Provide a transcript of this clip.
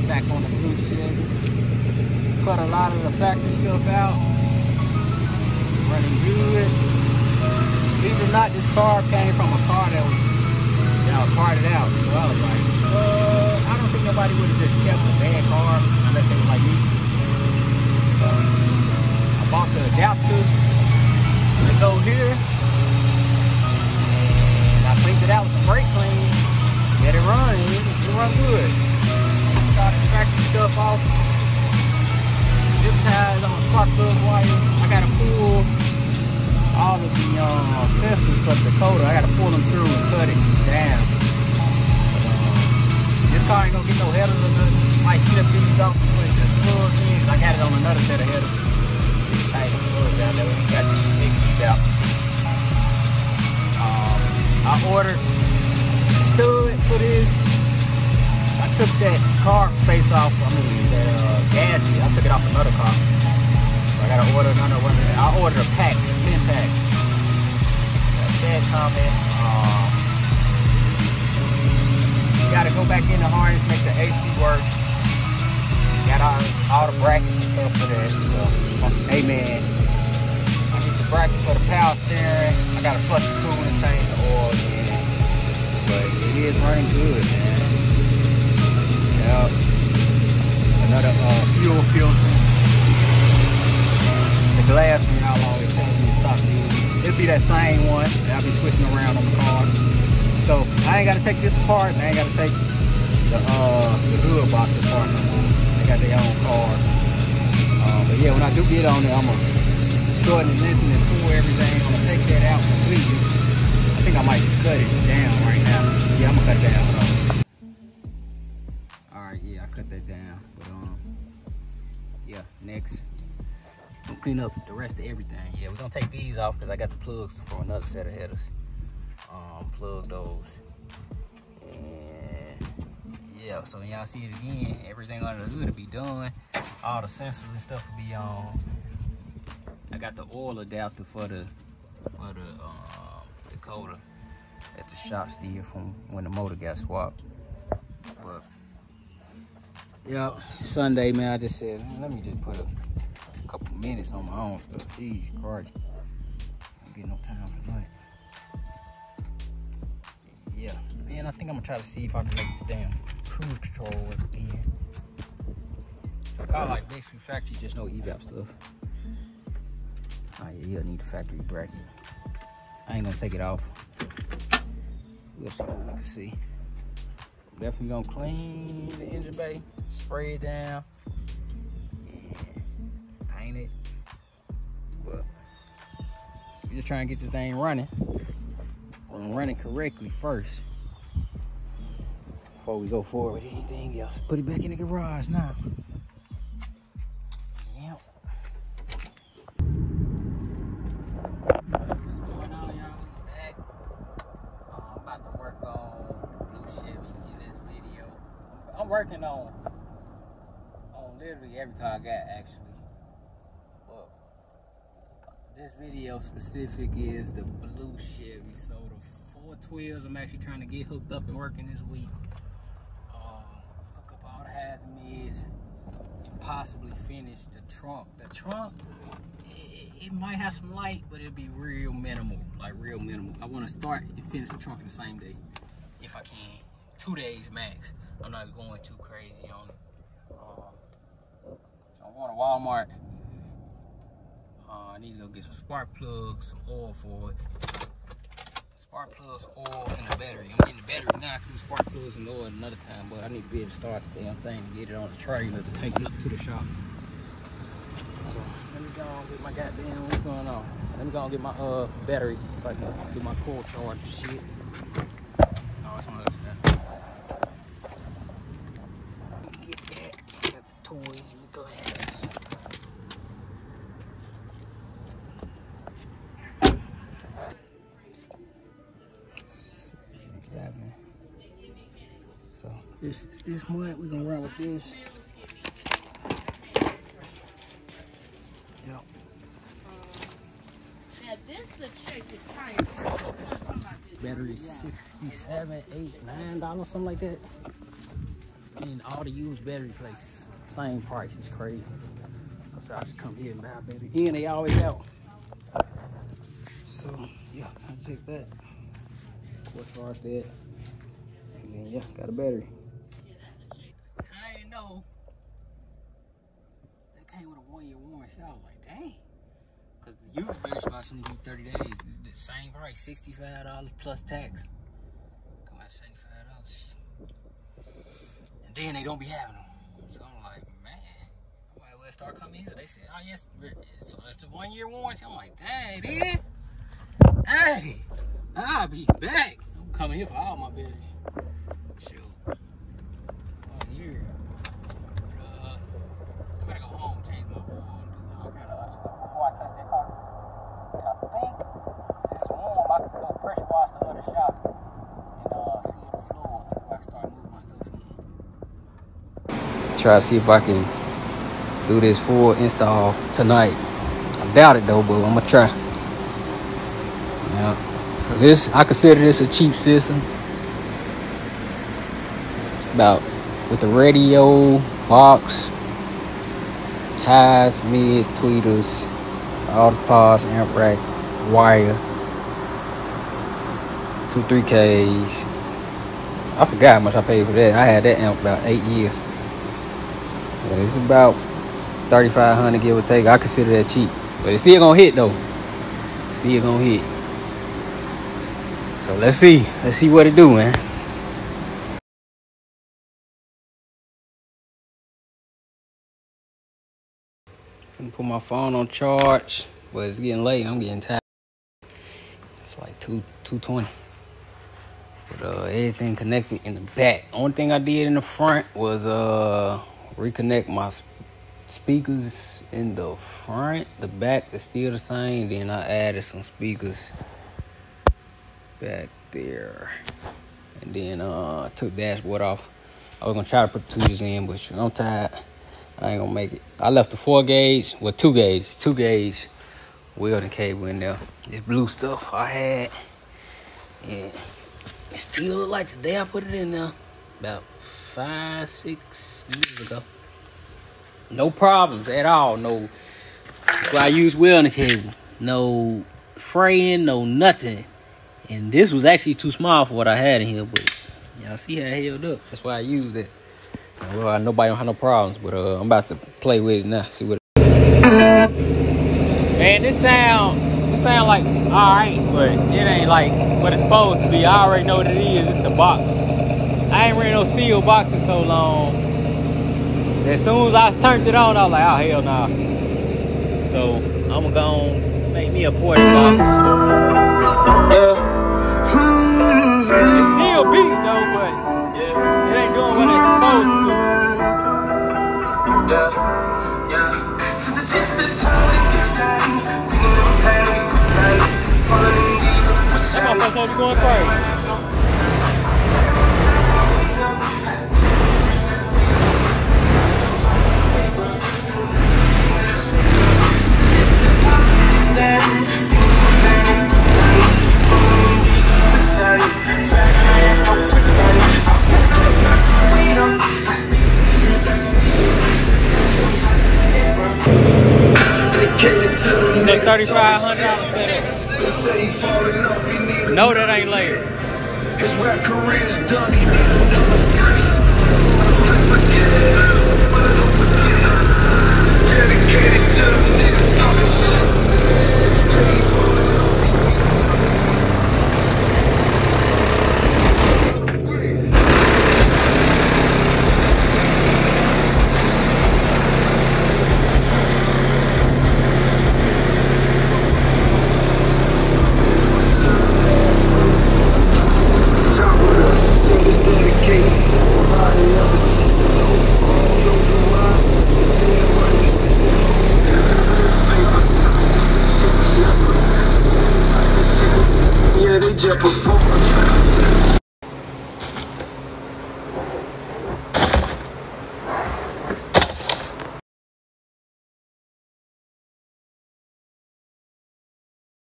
back on the blue Chevy. Cut a lot of the factory stuff out. Running good. Believe it or not, this car came from a car that was, parted out. So I was like, I don't think nobody would have just kept a bad car unless they were like me. So I bought the adapter to go here. And I cleaned it out with some brake clean. Let it run. It run good. Started the factory stuff off. Zip ties on spark plug wires. I gotta pull all of the sensors from Dakota. I gotta pull them through and cut it down. This car ain't gonna get no headers or nothing. Might slip these off and put the plugs in. I got it on another set of headers. Tight the plugs down there. We got these out. I ordered stud for this. I took that car face off. I mean, the gasket. I took it off another car. So I gotta order another one. I ordered a pack, a 10-pack. Bad comment. You gotta go back in the harness, make the AC work. Got all the brackets and stuff for that. So, hey man, I need the brackets for the power steering. I gotta flush the coolant, change the oil in it. But it is running good, man. Yep. Another fuel filter. The glass one, y'all always tell me to stop using. It'll be that same one. I'll be switching around on the cars. So I ain't gotta take this apart, and I ain't gotta take the hood box apart no more. They got their own car. But yeah, when I do get on there, I'm gonna shorten and lengthen and pull everything. I'm gonna take that out completely. I think I might just cut it down right now. Yeah, I'm gonna cut it down. Alright, yeah, I cut that down. But yeah, next we'll clean up the rest of everything. Yeah, we're gonna take these off because I got the plugs for another set of headers. Plug those. And yeah, so when y'all see it again, everything under the hood will be done. All the sensors and stuff will be on. I got the oil adapter for the Dakota at the shop still from when the motor got swapped. But yeah, Sunday, man, I just said, let me just put a couple minutes on my own stuff. Jeez, Christ. I don't get no time for nothing. Yeah, man, I think I'm gonna try to see if I can make this damn cruise control work again. I like basically factory, just no evap stuff. Oh yeah, you'll need the factory bracket. I ain't gonna take it off. We'll see what we can see. Definitely gonna clean the engine bay, spray it down, and paint it. But we're just trying to get this thing running. Running correctly first before we go forward with anything else. Put it back in the garage now. Yep. What's going on, y'all? We back. I'm about to work on blue Chevy in this video. I'm working on literally every car I got, actually. But this video specific is the blue Chevy. So the 412s I'm actually trying to get hooked up and working this week. Hook up all the hazards and possibly finish the trunk. The trunk, it might have some light, but it'll be real minimal, like real minimal. I want to start and finish the trunk in the same day, if I can. 2 days max. I'm not going too crazy on it. I'm going to Walmart. I need to go get some spark plugs, some oil for it. Spark plugs, oil, and the battery. I'm getting the battery now. I can do spark plugs and oil another time, but I need to be able to start the damn thing and get it on the trailer to take it up to the shop. So let me go and get my goddamn, what's going on? Let me go and get my battery so I can get my core charged and shit. Oh, it's on the other side. Get that. Got the toys and the glasses. So this month we're gonna run with this. Yep. Now this the check the tire. Battery $67, $8, $9, something like that. in all the used battery places. Same price, it's crazy. So I just come here and buy a battery. And they always out. So yeah, I take that. What charge that? And then yeah, got a battery. I didn't know they came with a 1-year warranty. I was like, dang. Cause the used battery spots only do 30 days. The same price, $65 plus tax. Come out $75. And then they don't be having them. So I'm like, man, I might well start coming here. They said, oh yes, it's a 1-year warranty. I'm like, dang, dude. Hey, I'll be back. I'm coming here for all my batteries. Shoot. 1 year. But I better go home, change my oil, and do all kind of other stuff before I touch that car. And I think since it's warm, I could go pressure wash the other shop and seal the floor. If I can start moving my stuff in. Try to see if I can do this full install tonight. I doubt it though, but I'm gonna try. Now, this, I consider this a cheap system. It's about with the radio, box, highs, mids, tweeters, all the pods, amp rack, wire, 2 3Ks. I forgot how much I paid for that. I had that amp about 8 years. But it's about $3,500 give or take. I consider that cheap, but it's still gonna hit though. Still gonna hit. So let's see what it do, man. I'm gonna put my phone on charge, but it's getting late. I'm getting tired. It's like 2:20. But everything connected in the back. Only thing I did in the front was reconnect my speakers in the front. The back is still the same. Then I added some speakers back there, and then took dashboard off. I was gonna try to put the tweeters in, but I'm tired. I ain't gonna make it. I left the 4 gauge, well 2 gauge welding cable in there. This blue stuff I had, and it still look like the day I put it in there, about 5-6 years ago. No problems at all. No, that's why I use welding cable. No fraying, no nothing. And this was actually too small for what I had in here, but y'all see how it held up. That's why I used it. Well, nobody don't have no problems, but I'm about to play with it now. See what. Man, this sound like all right, but it ain't like what it's supposed to be. I already know what it is. It's the box. I ain't ran no sealed box in so long. As soon as I turned it on, I was like, oh hell nah. So I'm gonna make me a porta box. It's still beat though, but it ain't doing what it's supposed to do. That motherfucker supposed to be going crazy. That $3,500 setup. No, that ain't layered. His rap career is done. He needs another dedicated to the niggas talking shit. Just before